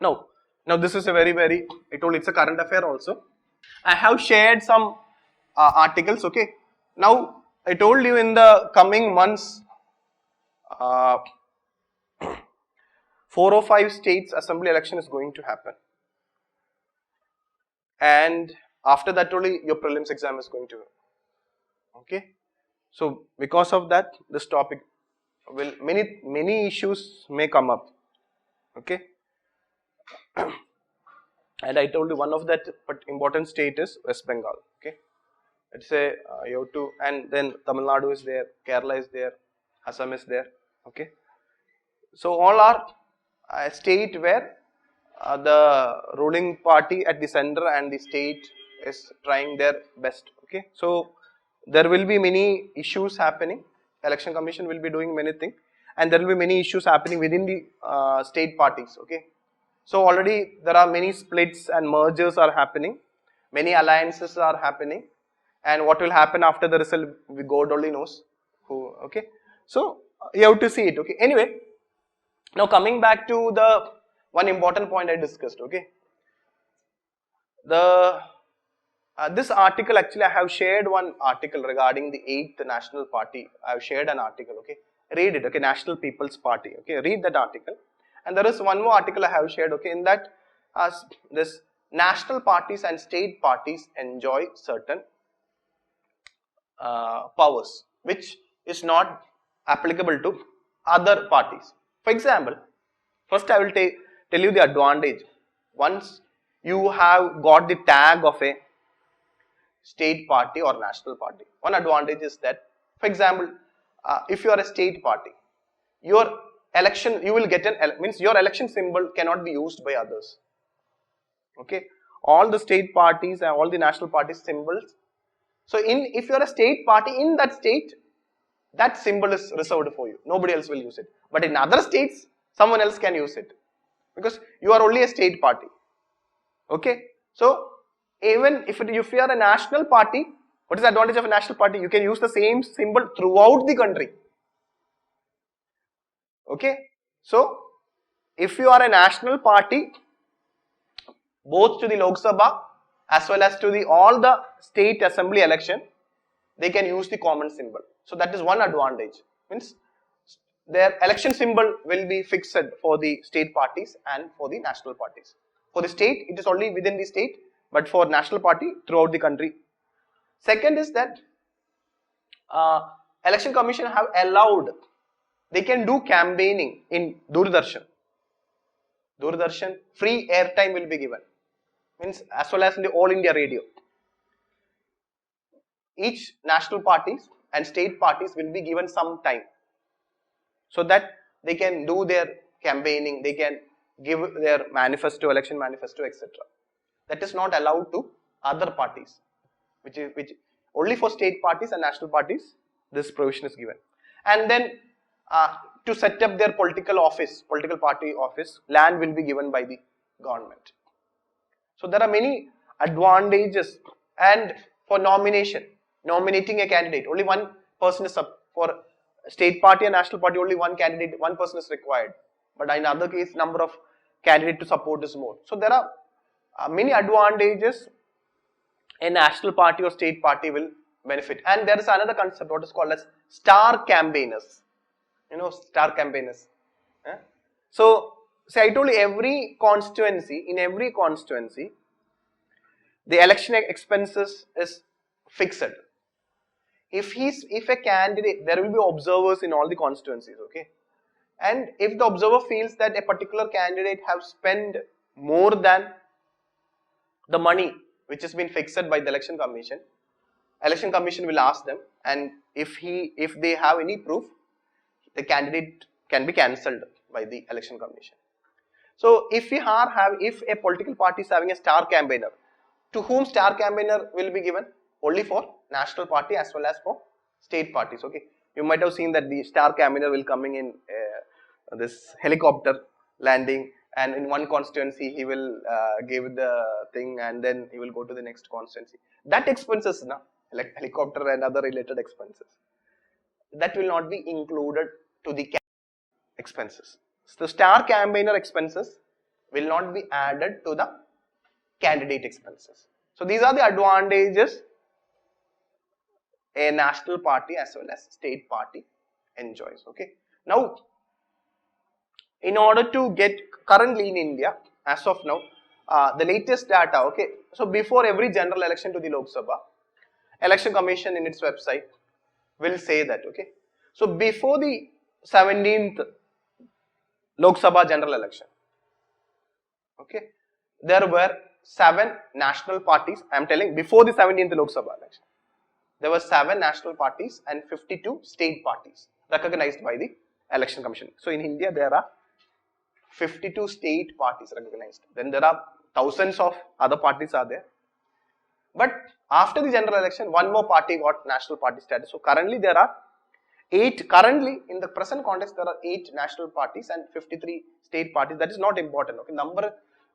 Now this is a very, I told it's a current affair also. I have shared some articles, okay. Now, I told you in the coming months, 4 or 5 states assembly election is going to happen. And after that only your prelims exam is going to, okay. So, because of that, this topic will, many issues may come up, okay. And I told you one of that important state is West Bengal, okay. Let's say you have to, and then Tamil Nadu is there, Kerala is there, Assam is there, okay. So all are a state where the ruling party at the center and the state is trying their best, okay. So there will be many issues happening. Election Commission will be doing many things, and there will be many issues happening within the state parties, okay. So already there are many splits and mergers are happening, many alliances are happening, and what will happen after the result, God only knows who, okay. So you have to see it, okay. Anyway, now coming back to the one important point I discussed, okay. This article, actually I have shared one article regarding the 8th National Party. I have shared an article, okay. Read it, okay. National People's Party, okay. Read that article. And there is one more article I have shared, okay. In that, this national parties and state parties enjoy certain powers which is not applicable to other parties. For example, first I will tell you the advantage. Once you have got the tag of a state party or national party, one advantage is that, for example, if you are a state party, your election, you will get means your election symbol cannot be used by others, okay. All the state parties and all the national parties symbols. So if you are a state party in that state, that symbol is reserved for you. Nobody else will use it. But in other states, someone else can use it, because you are only a state party, okay. So even if you are a national party, what is the advantage of a national party? You can use the same symbol throughout the country, okay. So if you are a national party, both to the Lok Sabha as well as to the all the state assembly election, they can use the common symbol. So that is one advantage. Means their election symbol will be fixed for the state parties and for the national parties. For the state, it is only within the state, but for national party, throughout the country. Second is that election commission have allowed, they can do campaigning in Doordarshan. Doordarshan, free airtime will be given. Means as well as in the All India Radio. Each national parties and state parties will be given some time, so that they can do their campaigning, they can give their manifesto, election manifesto, etc. That is not allowed to other parties, which only for state parties and national parties this provision is given. And then to set up their political party office, land will be given by the government. So there are many advantages. And for nominating a candidate, only one person is up. For state party and national party, only one candidate, one person is required. But in other case, number of candidates to support is more. So there are many advantages a national party or state party will benefit. And there is another concept, what is called as star campaigners. You know, star campaigners. So, say I told you, in every constituency, the election expenses is fixed. If a candidate, there will be observers in all the constituencies, okay. And if the observer feels that a particular candidate have spent more than the money which has been fixed by the election commission will ask them, and if they have any proof, the candidate can be cancelled by the election commission. So if a political party is having a star campaigner, to whom star campaigner will be given? Only for national party as well as for state parties, okay. You might have seen that the star campaigner will coming in this helicopter landing, and in one constituency he will give the thing, and then he will go to the next constituency. That expenses, like helicopter and other related expenses, that will not be included to the expenses. So star campaigner expenses will not be added to the candidate expenses. So these are the advantages a national party as well as state party enjoys. Okay. Now, in order to get currently in India, as of now, the latest data. Okay. So before every general election to the Lok Sabha, Election Commission in its website will say that. Okay. So before the 17th Lok Sabha general election, okay, there were 7 national parties. I am telling before the 17th Lok Sabha election, there were 7 national parties and 52 state parties recognized by the Election Commission. So in India there are 52 state parties recognized. Then there are thousands of other parties are there. But after the general election, one more party got national party status. So currently there are 8, currently in the present context there are 8 national parties and 53 state parties. That is not important. Okay,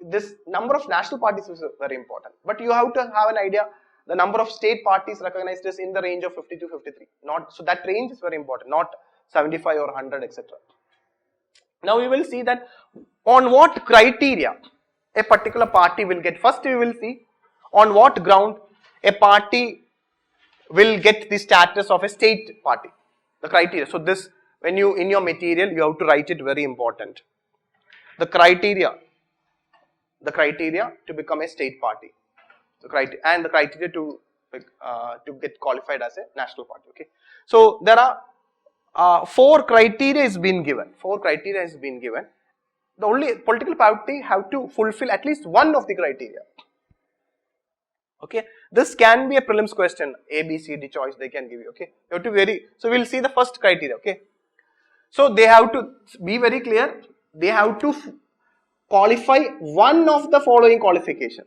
this number of national parties is very important. But you have to have an idea, the number of state parties recognized is in the range of 50 to 53. So that range is very important, not 75 or 100, etc. Now we will see that on what criteria a particular party will get. First we will see on what ground a party will get the status of a state party. The criteria. So this, when you in your material you have to write it, very important. The criteria to become a state party. The criteria to get qualified as a national party. Okay. So there are 4 criteria is been given. 4 criteria has been given. The only political party have to fulfill at least one of the criteria. Okay, this can be a prelims question, A, B, C, D choice they can give you. Okay, you have to vary. So we will see the first criteria. Okay, so they have to be very clear. They have to qualify one of the following qualification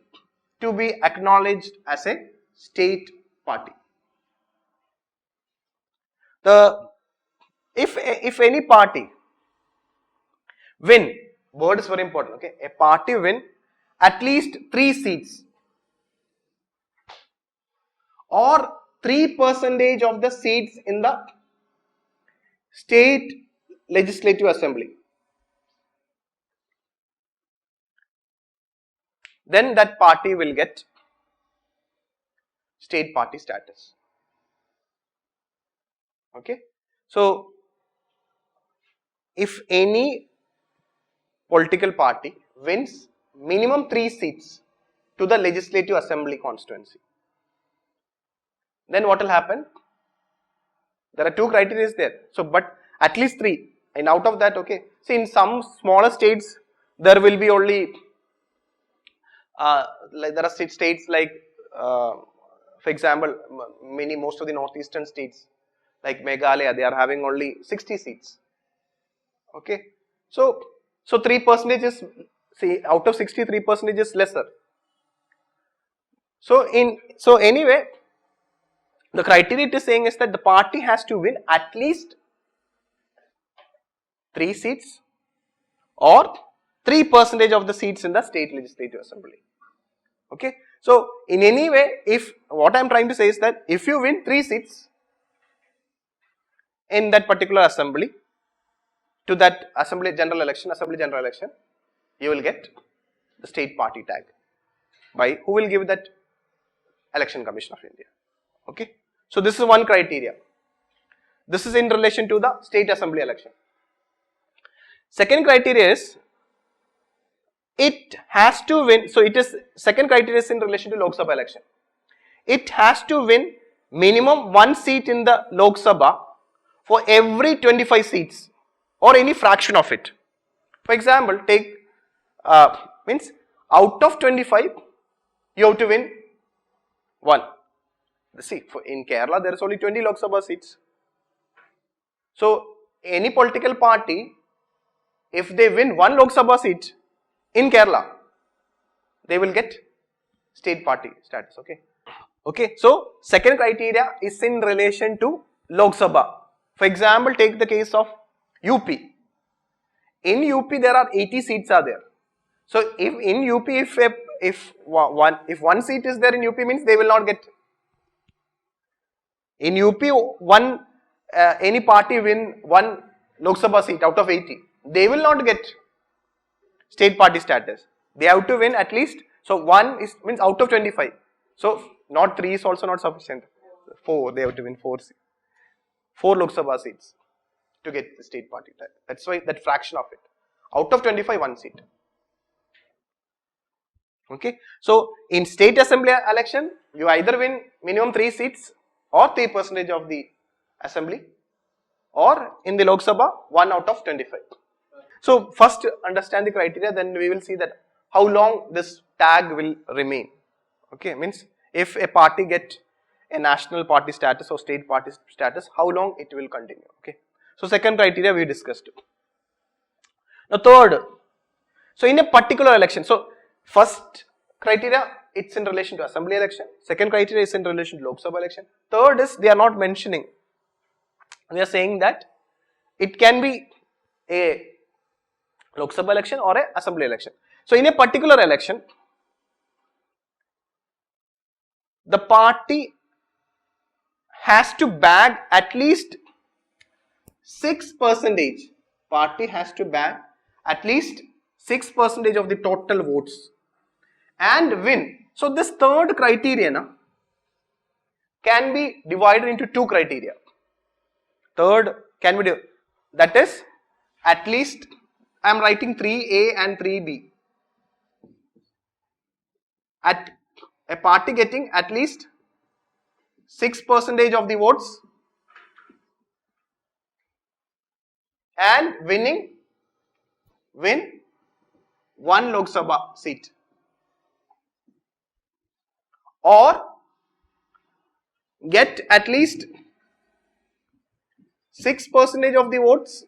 to be acknowledged as a state party. If any party win, word is very important. Okay, a party win at least 3 seats or 3% of the seats in the state legislative assembly, then that party will get state party status. Okay, so if any political party wins minimum 3 seats to the legislative assembly constituency, then what will happen? There are 2 criteria there. So, but at least 3, and out of that, okay. See, in some smaller states, there will be only, like there are states like, for example, most of the northeastern states, like Meghalaya, they are having only 60 seats. Okay, so 3% is, see, out of 60, 3% is lesser. So anyway, the criteria it is saying is that the party has to win at least 3 seats or 3% of the seats in the state legislative assembly. Okay. So in any way, if what I am trying to say is that if you win 3 seats in that particular assembly, to that assembly general election, you will get the state party tag. By who will give that? Election Commission of India. Okay. So this is one criteria. This is in relation to the state assembly election. Second criteria is it has to win. So it is, second criteria is in relation to Lok Sabha election. It has to win minimum 1 seat in the Lok Sabha for every 25 seats or any fraction of it. For example, take means out of 25 you have to win 1. See, in Kerala there is only 20 Lok Sabha seats. So any political party, if they win 1 Lok Sabha seat in Kerala, they will get state party status. Okay. Okay. So second criteria is in relation to Lok Sabha. For example, take the case of UP. In UP there are 80 seats are there. So if in UP if one seat is there in UP, means they will not get. In UP, any party win 1 Lok Sabha seat out of 80, they will not get state party status. They have to win at least, so 1 is means out of 25. So not 3 is also not sufficient. 4, they have to win 4 Lok Sabha seats to get the state party tag. That's why that fraction of it. Out of 25, 1 seat. Okay. So in state assembly election, you either win minimum 3 seats or 3% of the assembly, or in the Lok Sabha 1 out of 25. So first understand the criteria, then we will see that how long this tag will remain. Okay, means if a party get a national party status or state party status, how long it will continue. Okay. So second criteria we discussed. Now third, so in a particular election, so first criteria it's in relation to assembly election, second criteria is in relation to Lok Sabha election, third is they are not mentioning. They are saying that it can be a Lok Sabha election or a assembly election. So in a particular election, the party has to bag at least 6%. Party has to bag at least 6% of the total votes and win. So this third criteria can be divided into 2 criteria. Third can be, that is at least, I am writing 3A and 3B. At a party getting at least 6% of the votes and win 1 Lok Sabha seat, or get at least 6% of the votes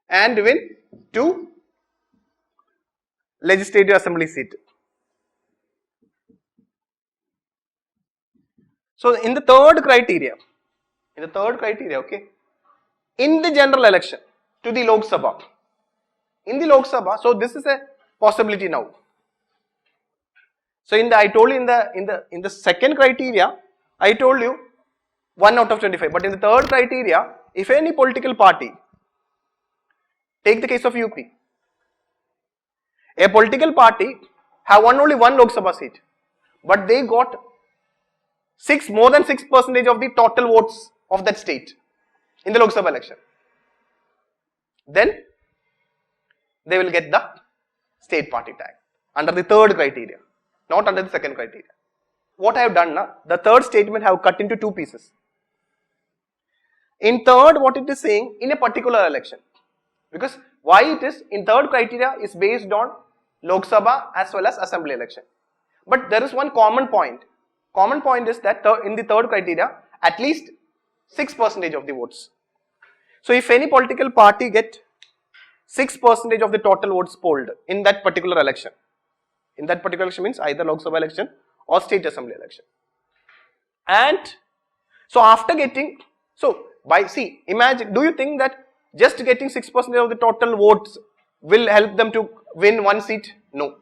and win 2 legislative assembly seat. So in the third criteria, okay, in the general election to the Lok Sabha, so this is a possibility now. So I told you in the second criteria, I told you 1 out of 25. But in the third criteria, if any political party, take the case of UP, a political party have won only 1 Lok Sabha seat, but they got more than 6% of the total votes of that state in the Lok Sabha election, then they will get the state party tag under the third criteria, not under the second criteria. What I have done now, the third statement I have cut into 2 pieces. In third, what it is saying, in a particular election, because why it is in third criteria is based on Lok Sabha as well as assembly election. But there is one common point. Common point is that in the third criteria, at least 6% of the votes. So if any political party get 6% of the total votes polled in that particular election, means either Lok Sabha election or state assembly election. And so after getting, imagine, do you think that just getting 6% of the total votes will help them to win 1 seat? No.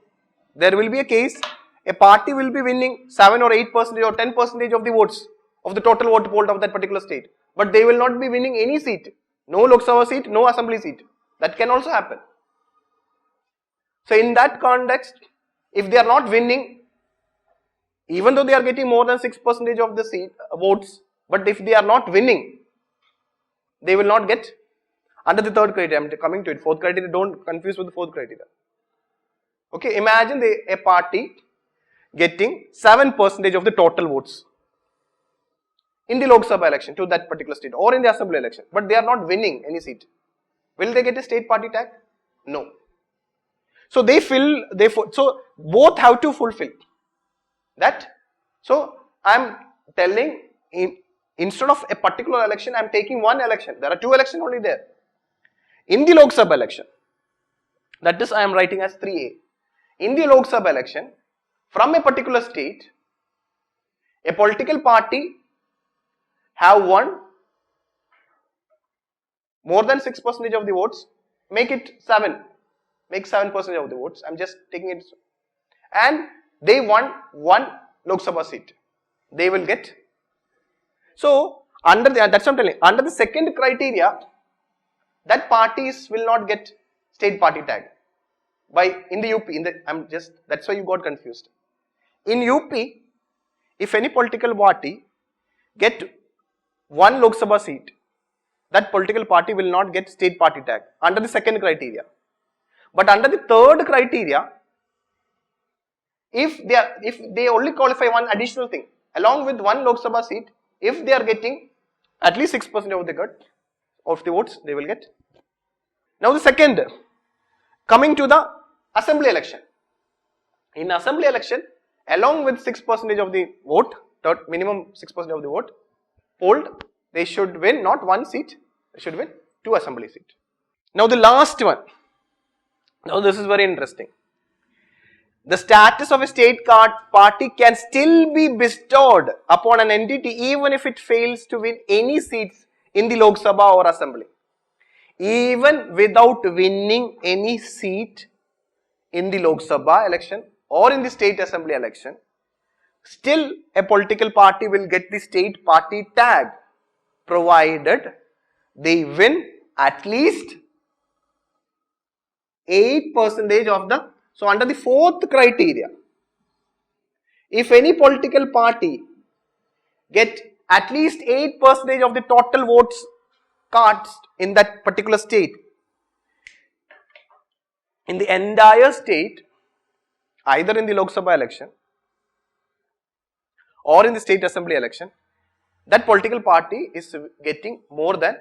There will be a case, a party will be winning 7 or 8% or 10% of the votes of the total vote polled of that particular state, but they will not be winning any seat. No Lok Sabha seat, no assembly seat. That can also happen. So in that context, if they are not winning, even though they are getting more than 6% of the seat votes, but if they are not winning, they will not get under the third criteria. I am coming to it. Fourth criteria, don't confuse with the fourth criteria. Okay, imagine a party getting 7% of the total votes in the Lok Sabha election to that particular state or in the assembly election, but they are not winning any seat. Will they get a state party tag? No. So so both have to fulfill that. So I am telling, instead of a particular election, I am taking one election. There are 2 elections only there. In the Lok Sabha election, that is I am writing as 3A. In the Lok Sabha election, from a particular state, a political party have won more than 6% of the votes, make it 7. Make 7% of the votes. I am just taking it. And they won 1 Lok Sabha seat. They will get. So, that's what I am telling. Under the second criteria, that parties will not get state party tag. In the UP, that's why you got confused. In UP, if any political party get one Lok Sabha seat, that political party will not get state party tag under the second criteria. But under the third criteria, if they only qualify one additional thing, along with one Lok Sabha seat, if they are getting at least 6% of the votes, they will get. Now the second, coming to the assembly election. In assembly election, along with 6% of the vote, minimum 6% of the vote polled, they should win not one seat, they should win 2 assembly seats. Now the last one. Now this is very interesting. The status of a state party can still be bestowed upon an entity even if it fails to win any seats in the Lok Sabha or Assembly. Even without winning any seat in the Lok Sabha election or in the state assembly election, still a political party will get the state party tag provided they win at least 8% of the. So under the fourth criteria, if any political party get at least 8% of the total votes cast in that particular state, in the entire state, either in the Lok Sabha election or in the state assembly election, that political party is getting more than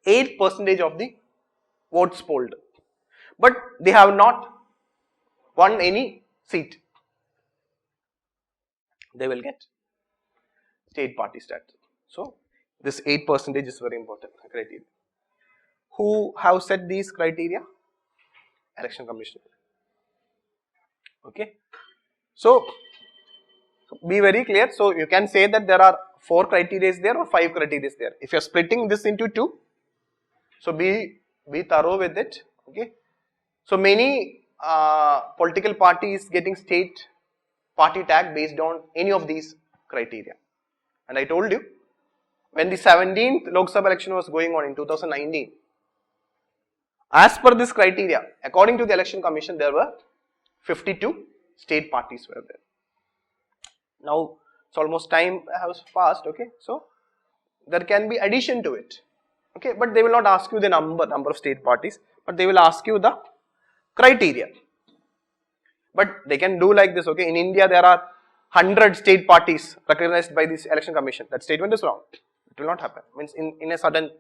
8% of the votes polled. But they have not won any seat. They will get state party status. So this 8% is very important criteria. Who have set these criteria? Election Commission. Okay. So be very clear. So you can say that there are 4 criteria there or 5 criteria there. If you are splitting this into 2, so be thorough with it. Okay. So many political parties getting state party tag based on any of these criteria. And I told you, when the 17th Lok Sabha election was going on in 2019, as per this criteria, according to the Election Commission, there were 52 state parties were there. Now, it's almost time has passed, okay. So, there can be addition to it, okay. But they will not ask you the number of state parties, but they will ask you the criteria. But they can do like this, okay. In India, there are 100 state parties recognized by this Election Commission. That statement is wrong. It will not happen. Means in a sudden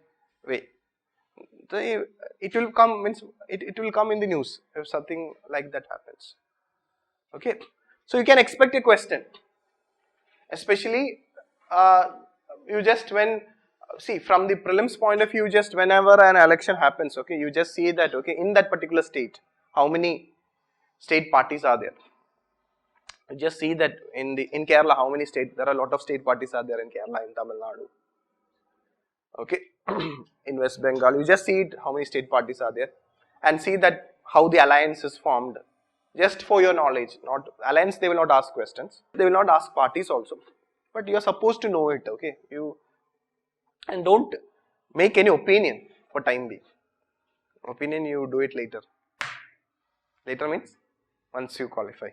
way. It will come. Means it will come in the news if something like that happens. Okay. So you can expect a question. Especially, you just see from the prelims point of view, just whenever an election happens, okay, you just see that, okay, in that particular state, how many state parties are there. You just see that in Kerala, how many there are a lot of state parties are there in Kerala, in Tamil Nadu. Okay, in West Bengal, you just see it, how many state parties are there, and see that how the alliance is formed. Just for your knowledge, not alliance, they will not ask questions. They will not ask parties also, but you are supposed to know it, okay. And don't make any opinion for time being. Opinion you do it later. Later means once you qualify.